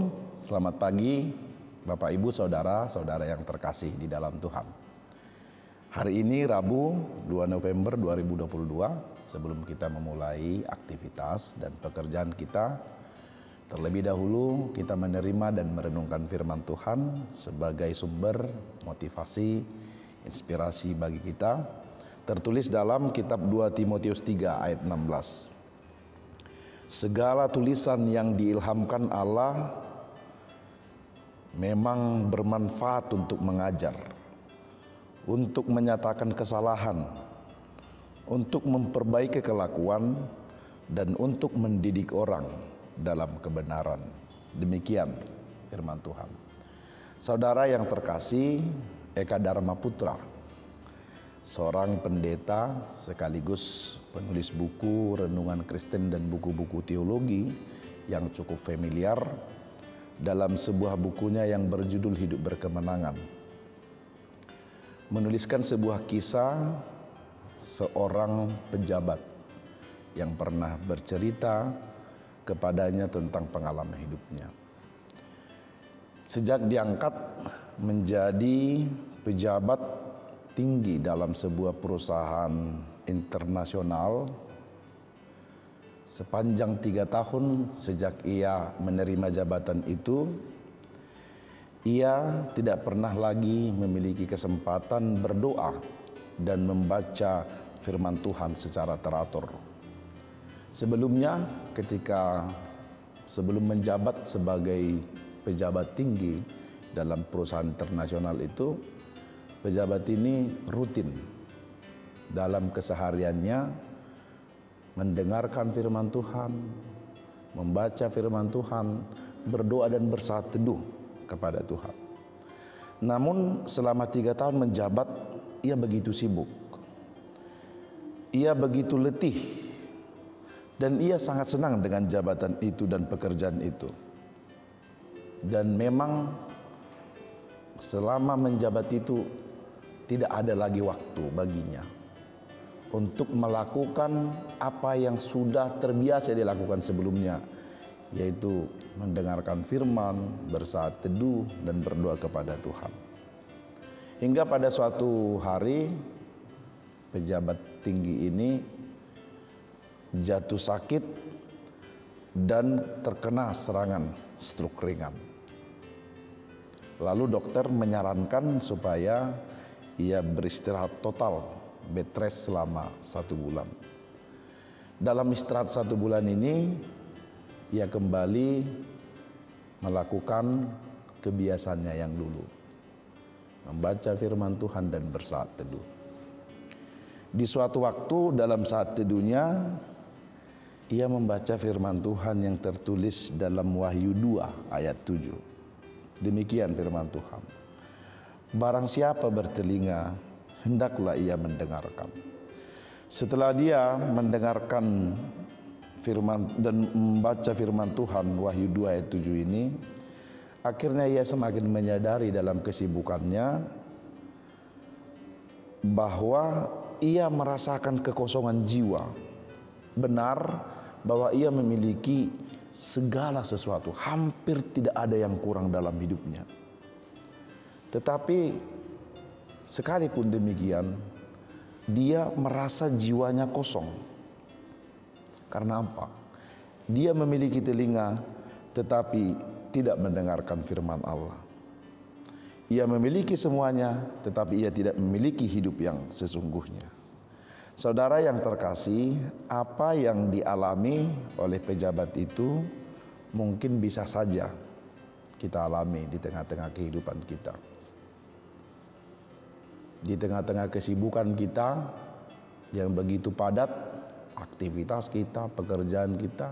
Shalom, selamat pagi Bapak Ibu Saudara-saudara yang terkasih di dalam Tuhan. Hari ini Rabu 2 November 2022, sebelum kita memulai aktivitas dan pekerjaan kita, terlebih dahulu kita menerima dan merenungkan firman Tuhan sebagai sumber motivasi, inspirasi bagi kita, tertulis dalam kitab 2 Timotius 3 ayat 16. Segala tulisan yang diilhamkan Allah memang bermanfaat untuk mengajar, untuk menyatakan kesalahan, untuk memperbaiki kelakuan, dan untuk mendidik orang dalam kebenaran. Demikian firman Tuhan. Saudara yang terkasih, Eka Dharma Putra, seorang pendeta sekaligus penulis buku renungan Kristen dan buku-buku teologi yang cukup familiar, dalam sebuah bukunya yang berjudul Hidup Berkemenangan, menuliskan sebuah kisah seorang pejabat yang pernah bercerita kepadanya tentang pengalaman hidupnya. Sejak diangkat menjadi pejabat tinggi dalam sebuah perusahaan internasional, sepanjang 3 tahun sejak ia menerima jabatan itu, ia tidak pernah lagi memiliki kesempatan berdoa dan membaca firman Tuhan secara teratur. Sebelumnya, sebelum menjabat sebagai pejabat tinggi dalam perusahaan internasional itu, pejabat ini rutin dalam kesehariannya mendengarkan firman Tuhan, membaca firman Tuhan, berdoa dan bersaat teduh kepada Tuhan. Namun selama 3 tahun menjabat, ia begitu sibuk, ia begitu letih, dan ia sangat senang dengan jabatan itu dan pekerjaan itu. Dan memang selama menjabat itu tidak ada lagi waktu baginya untuk melakukan apa yang sudah terbiasa dilakukan sebelumnya, yaitu mendengarkan firman, bersaat teduh, dan berdoa kepada Tuhan. Hingga pada suatu hari, pejabat tinggi ini jatuh sakit dan terkena serangan stroke ringan. Lalu dokter menyarankan supaya ia beristirahat total, bed rest selama 1 bulan. Dalam istirahat 1 bulan ini, ia kembali melakukan kebiasaannya yang dulu, membaca firman Tuhan dan bersaat teduh. Di suatu waktu dalam saat teduhnya, ia membaca firman Tuhan yang tertulis dalam Wahyu 2 ayat 7. Demikian firman Tuhan. Barang siapa bertelinga, hendaklah ia mendengarkan. Setelah dia mendengarkan firman dan membaca firman Tuhan Wahyu 2 ayat 7 ini, akhirnya ia semakin menyadari dalam kesibukannya bahwa ia merasakan kekosongan jiwa. Benar bahwa ia memiliki segala sesuatu, hampir tidak ada yang kurang dalam hidupnya. Tetapi sekalipun demikian, dia merasa jiwanya kosong. Karena apa? Dia memiliki telinga tetapi tidak mendengarkan firman Allah. Ia memiliki semuanya tetapi ia tidak memiliki hidup yang sesungguhnya. Saudara yang terkasih, apa yang dialami oleh pejabat itu mungkin bisa saja kita alami di tengah-tengah kehidupan kita. Di tengah-tengah kesibukan kita yang begitu padat, aktivitas kita, pekerjaan kita,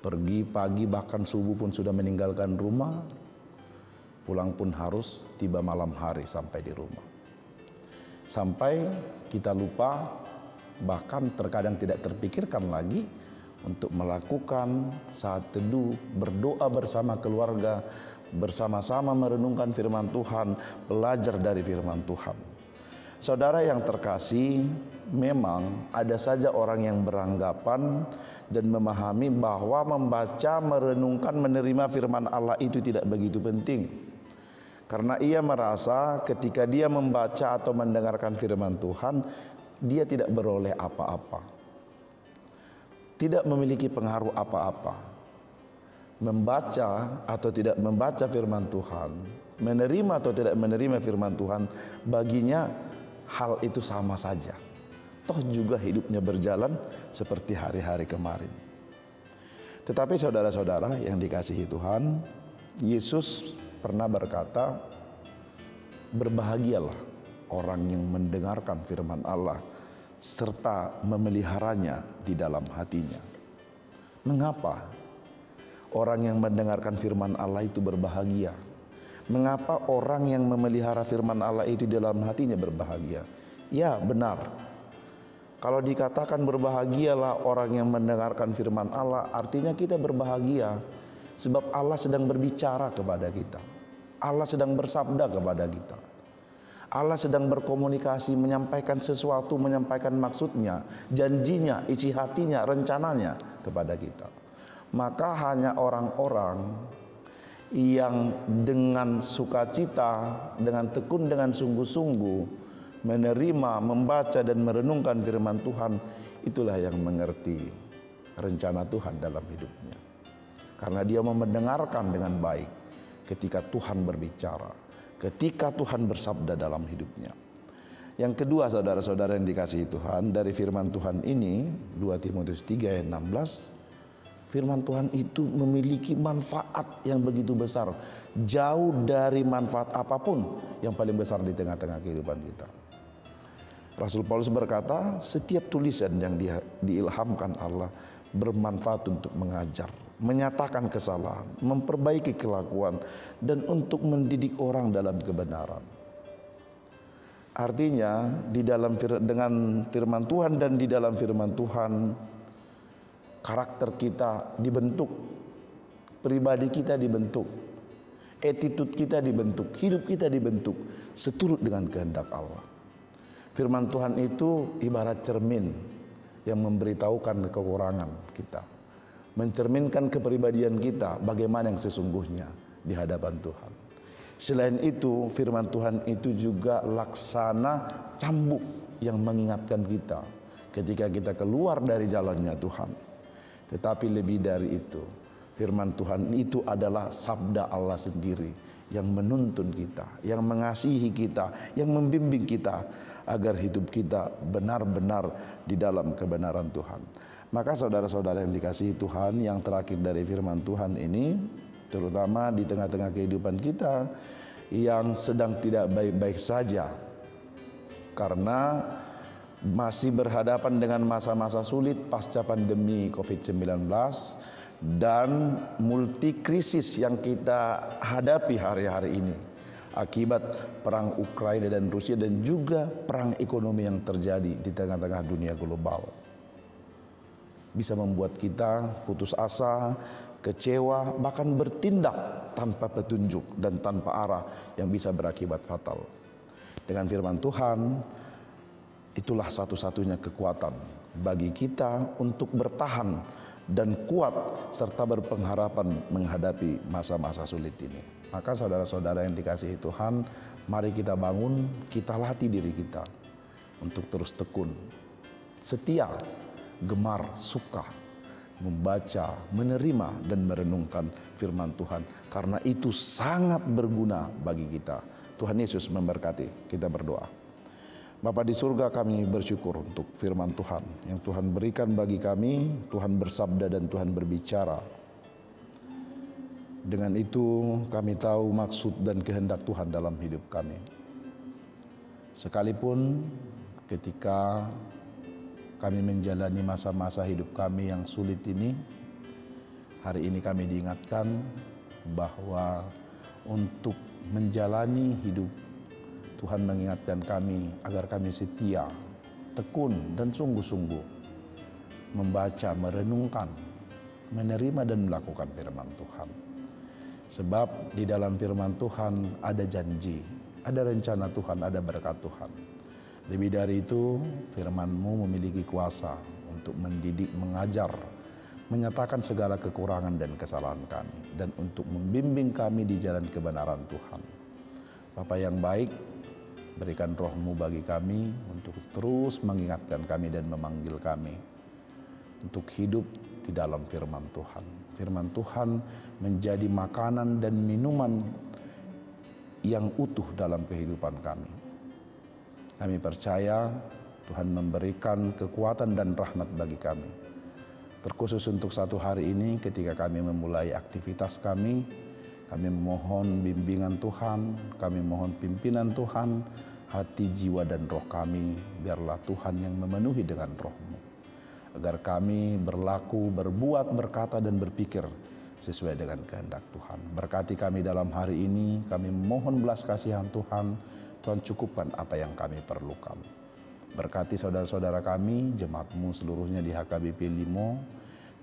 pergi pagi bahkan subuh pun sudah meninggalkan rumah, pulang pun harus tiba malam hari sampai di rumah. Sampai kita lupa, bahkan terkadang tidak terpikirkan lagi untuk melakukan saat teduh, berdoa bersama keluarga, bersama-sama merenungkan firman Tuhan, belajar dari firman Tuhan. Saudara yang terkasih, memang ada saja orang yang beranggapan dan memahami bahwa membaca, merenungkan, menerima firman Allah itu tidak begitu penting. Karena ia merasa ketika dia membaca atau mendengarkan firman Tuhan, dia tidak beroleh apa-apa, tidak memiliki pengaruh apa-apa. Membaca atau tidak membaca firman Tuhan, menerima atau tidak menerima firman Tuhan, baginya hal itu sama saja. Toh juga hidupnya berjalan seperti hari-hari kemarin. Tetapi saudara-saudara yang dikasihi Tuhan, Yesus pernah berkata, berbahagialah orang yang mendengarkan firman Allah serta memeliharanya di dalam hatinya. Mengapa orang yang mendengarkan firman Allah itu berbahagia? Mengapa orang yang memelihara firman Allah itu di dalam hatinya berbahagia? Ya, benar. Kalau dikatakan berbahagialah orang yang mendengarkan firman Allah, artinya kita berbahagia sebab Allah sedang berbicara kepada kita. Allah sedang bersabda kepada kita. Allah sedang berkomunikasi, menyampaikan sesuatu, menyampaikan maksudnya, janjinya, isi hatinya, rencananya kepada kita. Maka hanya orang-orang yang dengan sukacita, dengan tekun, dengan sungguh-sungguh menerima, membaca dan merenungkan firman Tuhan, itulah yang mengerti rencana Tuhan dalam hidupnya. Karena dia mau mendengarkan dengan baik ketika Tuhan berbicara, ketika Tuhan bersabda dalam hidupnya. Yang kedua, saudara-saudara yang dikasihi Tuhan, dari firman Tuhan ini 2 Timotius 3 ayat 16, firman Tuhan itu memiliki manfaat yang begitu besar, jauh dari manfaat apapun yang paling besar di tengah-tengah kehidupan kita. Rasul Paulus berkata, setiap tulisan yang diilhamkan Allah bermanfaat untuk mengajar, menyatakan kesalahan, memperbaiki kelakuan, dan untuk mendidik orang dalam kebenaran. Artinya dengan firman Tuhan dan di dalam firman Tuhan, karakter kita dibentuk, pribadi kita dibentuk, attitude kita dibentuk, hidup kita dibentuk seturut dengan kehendak Allah. Firman Tuhan itu ibarat cermin yang memberitahukan kekurangan kita, mencerminkan kepribadian kita bagaimana yang sesungguhnya di hadapan Tuhan. Selain itu, firman Tuhan itu juga laksana cambuk yang mengingatkan kita ketika kita keluar dari jalannya Tuhan. Tetapi lebih dari itu, firman Tuhan itu adalah sabda Allah sendiri yang menuntun kita, yang mengasihi kita, yang membimbing kita agar hidup kita benar-benar di dalam kebenaran Tuhan. Maka saudara-saudara yang dikasihi Tuhan, yang terakhir dari firman Tuhan ini, terutama di tengah-tengah kehidupan kita yang sedang tidak baik-baik saja, karena masih berhadapan dengan masa-masa sulit pasca pandemi COVID-19 dan multi krisis yang kita hadapi hari-hari ini akibat perang Ukraina dan Rusia dan juga perang ekonomi yang terjadi di tengah-tengah dunia global. Bisa membuat kita putus asa, kecewa, bahkan bertindak tanpa petunjuk dan tanpa arah yang bisa berakibat fatal. Dengan firman Tuhan, itulah satu-satunya kekuatan bagi kita untuk bertahan dan kuat serta berpengharapan menghadapi masa-masa sulit ini. Maka saudara-saudara yang dikasihi Tuhan, mari kita bangun, kita latih diri kita untuk terus tekun, setia, gemar, suka membaca, menerima dan merenungkan firman Tuhan, karena itu sangat berguna bagi kita. Tuhan Yesus memberkati. Kita berdoa. Bapa di surga, kami bersyukur untuk firman Tuhan yang Tuhan berikan bagi kami. Tuhan bersabda dan Tuhan berbicara. Dengan itu kami tahu maksud dan kehendak Tuhan dalam hidup kami. Sekalipun ketika kami menjalani masa-masa hidup kami yang sulit ini, hari ini kami diingatkan bahwa untuk menjalani hidup, Tuhan mengingatkan kami agar kami setia, tekun dan sungguh-sungguh membaca, merenungkan, menerima dan melakukan firman Tuhan. Sebab di dalam firman Tuhan ada janji, ada rencana Tuhan, ada berkat Tuhan. Lebih dari itu, firman-Mu memiliki kuasa untuk mendidik, mengajar, menyatakan segala kekurangan dan kesalahan kami, dan untuk membimbing kami di jalan kebenaran Tuhan. Bapa yang baik, berikan roh-Mu bagi kami untuk terus mengingatkan kami dan memanggil kami untuk hidup di dalam firman Tuhan. Firman Tuhan menjadi makanan dan minuman yang utuh dalam kehidupan kami. Kami percaya Tuhan memberikan kekuatan dan rahmat bagi kami. Terkhusus untuk satu hari ini ketika kami memulai aktivitas kami memohon bimbingan Tuhan, kami mohon pimpinan Tuhan, hati, jiwa, dan roh kami, biarlah Tuhan yang memenuhi dengan roh-Mu. Agar kami berlaku, berbuat, berkata, dan berpikir sesuai dengan kehendak Tuhan. Berkati kami dalam hari ini, kami mohon belas kasihan Tuhan, Tuhan cukupkan apa yang kami perlukan. Berkati saudara-saudara kami, jemaat-Mu seluruhnya di HKBP Limo,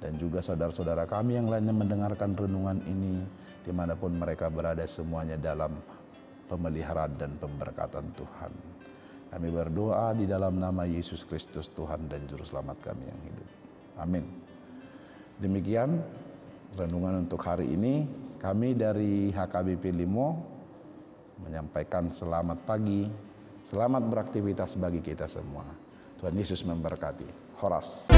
dan juga saudara-saudara kami yang lainnya mendengarkan renungan ini, dimanapun mereka berada, semuanya dalam pemeliharaan dan pemberkatan Tuhan. Kami berdoa di dalam nama Yesus Kristus, Tuhan dan Juru Selamat kami yang hidup. Amin. Demikian renungan untuk hari ini. Kami dari HKBP Limo menyampaikan selamat pagi, selamat beraktivitas bagi kita semua. Tuhan Yesus memberkati. Horas.